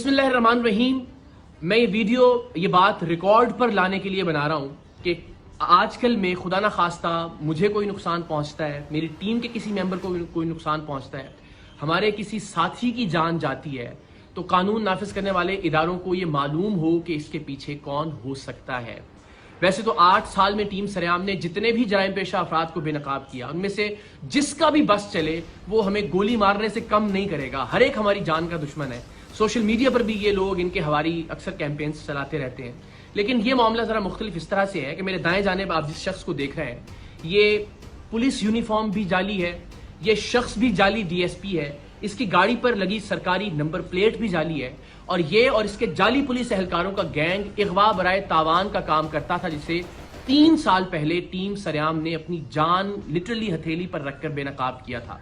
بسم اللہ الرحمن الرحیم. میں یہ ویڈیو یہ بات ریکارڈ پر لانے کے لیے بنا رہا ہوں کہ آج کل میں خدا نہ خواستہ مجھے کوئی نقصان پہنچتا ہے, میری ٹیم کے کسی ممبر کو کوئی نقصان پہنچتا ہے, ہمارے کسی ساتھی کی جان جاتی ہے, تو قانون نافذ کرنے والے اداروں کو یہ معلوم ہو کہ اس کے پیچھے کون ہو سکتا ہے. ویسے تو 8 سال میں ٹیم سریام نے جتنے بھی جرائم پیشہ افراد کو بے نقاب کیا, ان میں سے جس کا بھی بس چلے وہ ہمیں گولی مارنے سے کم نہیں کرے گا. ہر ایک ہماری جان کا دشمن ہے. سوشل میڈیا پر بھی یہ لوگ ان کے ہماری اکثر کیمپینز چلاتے رہتے ہیں. لیکن یہ معاملہ ذرا مختلف اس طرح سے ہے کہ میرے دائیں جانب آپ جس شخص کو دیکھ رہے ہیں, یہ پولیس یونیفارم بھی جعلی ہے, یہ شخص بھی جعلی ڈی ایس پی ہے, اس کی گاڑی پر لگی سرکاری نمبر پلیٹ بھی جعلی ہے, اور یہ اور اس کے جعلی پولیس اہلکاروں کا گینگ اغوا برائے تاوان کا کام کرتا تھا, جسے 3 سال پہلے ٹیم سریام نے اپنی جان لٹرلی ہتھیلی پر رکھ کر بے نقاب کیا تھا.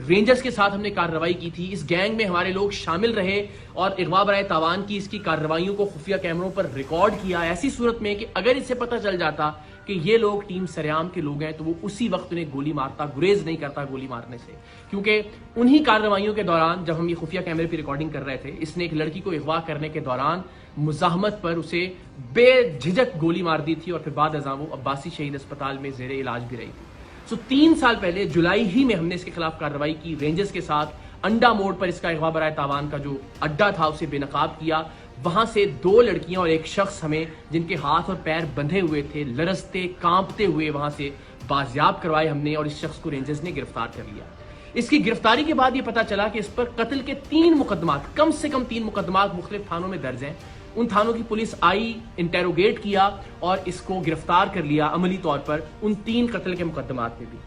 رینجرز کے ساتھ ہم نے کارروائی کی تھی, اس گینگ میں ہمارے لوگ شامل رہے اور اغوا برائے تاوان کی اس کی کارروائیوں کو خفیہ کیمروں پر ریکارڈ کیا, ایسی صورت میں کہ اگر اسے پتہ چل جاتا کہ یہ لوگ ٹیم سریام کے لوگ ہیں تو وہ اسی وقت انہیں گولی مارتا, گریز نہیں کرتا گولی مارنے سے. کیونکہ انہی کارروائیوں کے دوران جب ہم یہ خفیہ کیمرے پہ ریکارڈنگ کر رہے تھے, اس نے ایک لڑکی کو اغوا کرنے کے دوران مزاحمت پر اسے بے جھجک گولی مار دی تھی, اور پھر بعد ازاں وہ عباسی شہید اسپتال میں زیر علاج بھی رہی تھی. 3 سال پہلے جولائی ہی میں ہم نے اس کے خلاف کارروائی کی. رینجرز کے ساتھ انڈا موڑ پر اس کا اغوا برائے تاوان کا جو اڈا تھا اسے بے نقاب کیا. وہاں سے 2 لڑکیاں اور ایک شخص ہمیں جن کے ہاتھ اور پیر بندھے ہوئے تھے, لرزتے کانپتے ہوئے وہاں سے بازیاب کروائے ہم نے, اور اس شخص کو رینجرز نے گرفتار کر لیا. اس کی گرفتاری کے بعد یہ پتا چلا کہ اس پر قتل کے 3 مقدمات, کم سے کم 3 مقدمات مختلف تھانوں میں درج ہیں. ان تھانوں کی پولیس آئی, انٹیروگیٹ کیا اور اس کو گرفتار کر لیا عملی طور پر ان 3 قتل کے مقدمات میں بھی.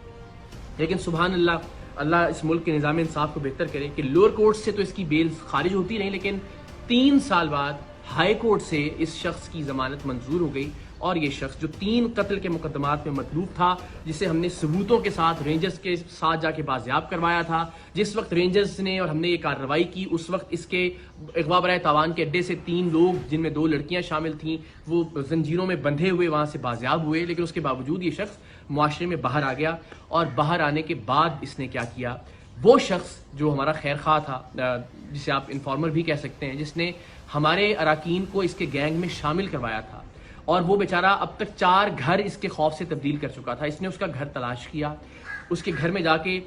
لیکن سبحان اللہ, اللہ اس ملک کے نظام انصاف کو بہتر کرے کہ لوور کورٹ سے تو اس کی بیل خارج ہوتی نہیں, لیکن 3 سال بعد ہائی کورٹ سے اس شخص کی ضمانت منظور ہو گئی. اور یہ شخص جو 3 قتل کے مقدمات میں مطلوب تھا, جسے ہم نے ثبوتوں کے ساتھ رینجرز کے ساتھ جا کے بازیاب کروایا تھا, جس وقت رینجرز نے اور ہم نے یہ کارروائی کی اس وقت اس کے اغوا برائے تاوان کے اڈے سے 3 لوگ جن میں 2 لڑکیاں شامل تھیں وہ زنجیروں میں بندھے ہوئے وہاں سے بازیاب ہوئے. لیکن اس کے باوجود یہ شخص معاشرے میں باہر آ گیا, اور باہر آنے کے بعد اس نے کیا کیا, وہ شخص جو ہمارا خیر خواہ تھا, جسے آپ انفارمر بھی کہہ سکتے ہیں, جس نے ہمارے اراکین کو اس کے گینگ میں شامل کروایا تھا, اور وہ بیچارہ اب تک 4 گھر اس کے خوف سے تبدیل کر چکا تھا. اس نے اس کا گھر تلاش کیا, اس کے گھر میں جا کے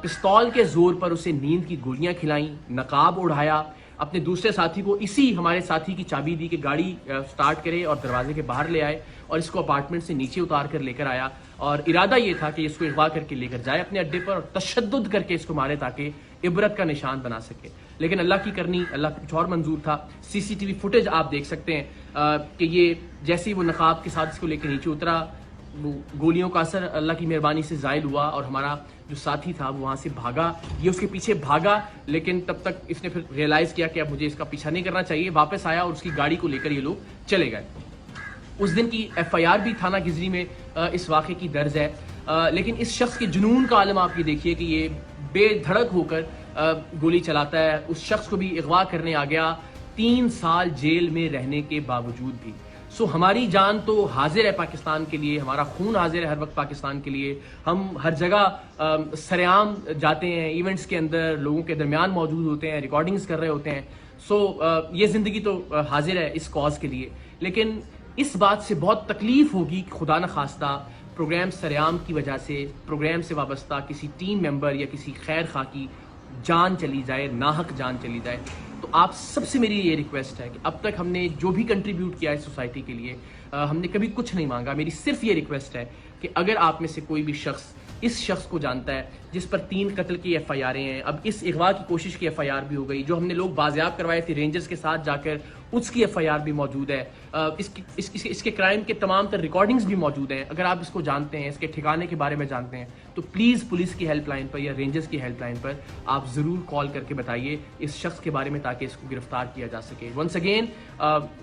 پستول کے زور پر اسے نیند کی گولیاں کھلائیں, نقاب اڑھایا, اپنے دوسرے ساتھی کو اسی ہمارے ساتھی کی چابی دی کہ گاڑی سٹارٹ کرے اور دروازے کے باہر لے آئے, اور اس کو اپارٹمنٹ سے نیچے اتار کر لے کر آیا, اور ارادہ یہ تھا کہ اس کو اغوا کر کے لے کر جائے اپنے اڈے پر اور تشدد کر کے اس کو مارے تاکہ عبرت کا نشان بنا سکے. لیکن اللہ کی کرنی, اللہ کو کچھ اور منظور تھا. CCTV فوٹیج آپ دیکھ سکتے ہیں کہ یہ جیسے ہی وہ نقاب کے ساتھ اس کو لے کے نیچے اترا, وہ گولیوں کا اثر اللہ کی مہربانی سے زائل ہوا, اور ہمارا جو ساتھی تھا وہ وہاں سے بھاگا. یہ اس کے پیچھے بھاگا, لیکن تب تک اس نے پھر ریئلائز کیا کہ اب مجھے اس کا پیچھا نہیں کرنا چاہیے. واپس آیا اور اس کی گاڑی کو لے کر یہ لوگ چلے گئے. اس دن کی FIR بھی تھانہ گزری میں اس واقعے کی درج ہے. لیکن اس شخص کے جنون کا عالم آپ یہ دیکھیے کہ یہ بے دھڑک ہو کر گولی چلاتا ہے. اس شخص کو بھی اغوا کرنے آ گیا 3 سال جیل میں رہنے کے باوجود بھی. ہماری جان تو حاضر ہے پاکستان کے لیے, ہمارا خون حاضر ہے ہر وقت پاکستان کے لیے. ہم ہر جگہ سرعام جاتے ہیں, ایونٹس کے اندر لوگوں کے درمیان موجود ہوتے ہیں, ریکارڈنگز کر رہے ہوتے ہیں. یہ زندگی تو حاضر ہے اس کاز کے لیے. لیکن اس بات سے بہت تکلیف ہوگی کہ خدا نخواستہ پروگرام سریام کی وجہ سے پروگرام سے وابستہ کسی ٹیم ممبر یا کسی خیر خواہ کی جان چلی جائے, ناحق جان چلی جائے. تو آپ سب سے میری یہ ریکویسٹ ہے کہ اب تک ہم نے جو بھی کنٹریبیوٹ کیا ہے سوسائٹی کے لیے, ہم نے کبھی کچھ نہیں مانگا. میری صرف یہ ریکویسٹ ہے کہ اگر آپ میں سے کوئی بھی شخص اس شخص کو جانتا ہے جس پر 3 قتل کی FIR ہیں, اب اس اغوا کی کوشش کی FIR بھی ہو گئی, جو ہم نے لوگ بازیاب کروائے تھے رینجرز کے ساتھ جا کر اس کی FIR بھی موجود ہے, اس کے کرائم کے تمام تر ریکارڈنگز بھی موجود ہیں. اگر آپ اس کو جانتے ہیں, اس کے ٹھکانے کے بارے میں جانتے ہیں, تو پلیز پولیس کی ہیلپ لائن پر یا رینجرز کی ہیلپ لائن پر آپ ضرور کال کر کے بتائیے اس شخص کے بارے میں, تاکہ اس کو گرفتار کیا جا سکے. ونس اگین,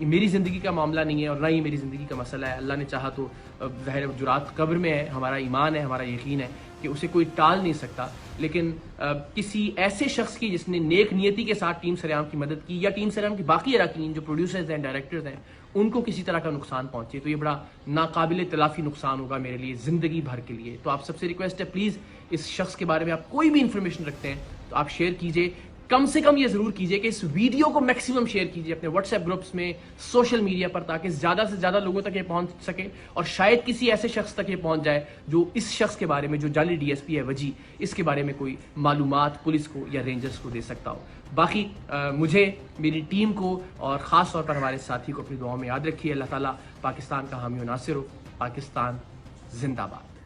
میری زندگی کا معاملہ نہیں ہے اور نہ ہی میری زندگی کا مسئلہ ہے. اللہ نے چاہا تو ظاہر جرات قبر میں ہے, ہمارا ایمان ہے, ہمارا یقین ہے کہ اسے کوئی ٹال نہیں سکتا. لیکن کسی ایسے شخص کی جس نے نیک نیتی کے ساتھ ٹیم سریام کی مدد کی, یا ٹیم سریام کی باقی اراکین جو پروڈیوسرز ہیں, ڈائریکٹرز ہیں, ان کو کسی طرح کا نقصان پہنچے, تو یہ بڑا ناقابل تلافی نقصان ہوگا میرے لیے زندگی بھر کے لیے. تو آپ سب سے ریکویسٹ ہے, پلیز اس شخص کے بارے میں آپ کوئی بھی انفارمیشن رکھتے ہیں تو آپ شیئر کیجئے. کم سے کم یہ ضرور کیجئے کہ اس ویڈیو کو میکسیمم شیئر کیجئے اپنے واٹس ایپ گروپس میں، سوشل میڈیا پر، تاکہ زیادہ سے زیادہ لوگوں تک یہ پہنچ سکے، اور شاید کسی ایسے شخص تک یہ پہنچ جائے جو اس شخص کے بارے میں، جو جعلی ڈی ایس پی ہے وجی، اس کے بارے میں کوئی معلومات پولیس کو یا رینجرز کو دے سکتا ہو۔ باقی مجھے، میری ٹیم کو اور خاص طور پر ہمارے ساتھی کو اپنی دعاؤں میں یاد رکھیے۔ اللہ تعالیٰ پاکستان کا حامی و ناصر ہو۔ پاکستان زندہ باد۔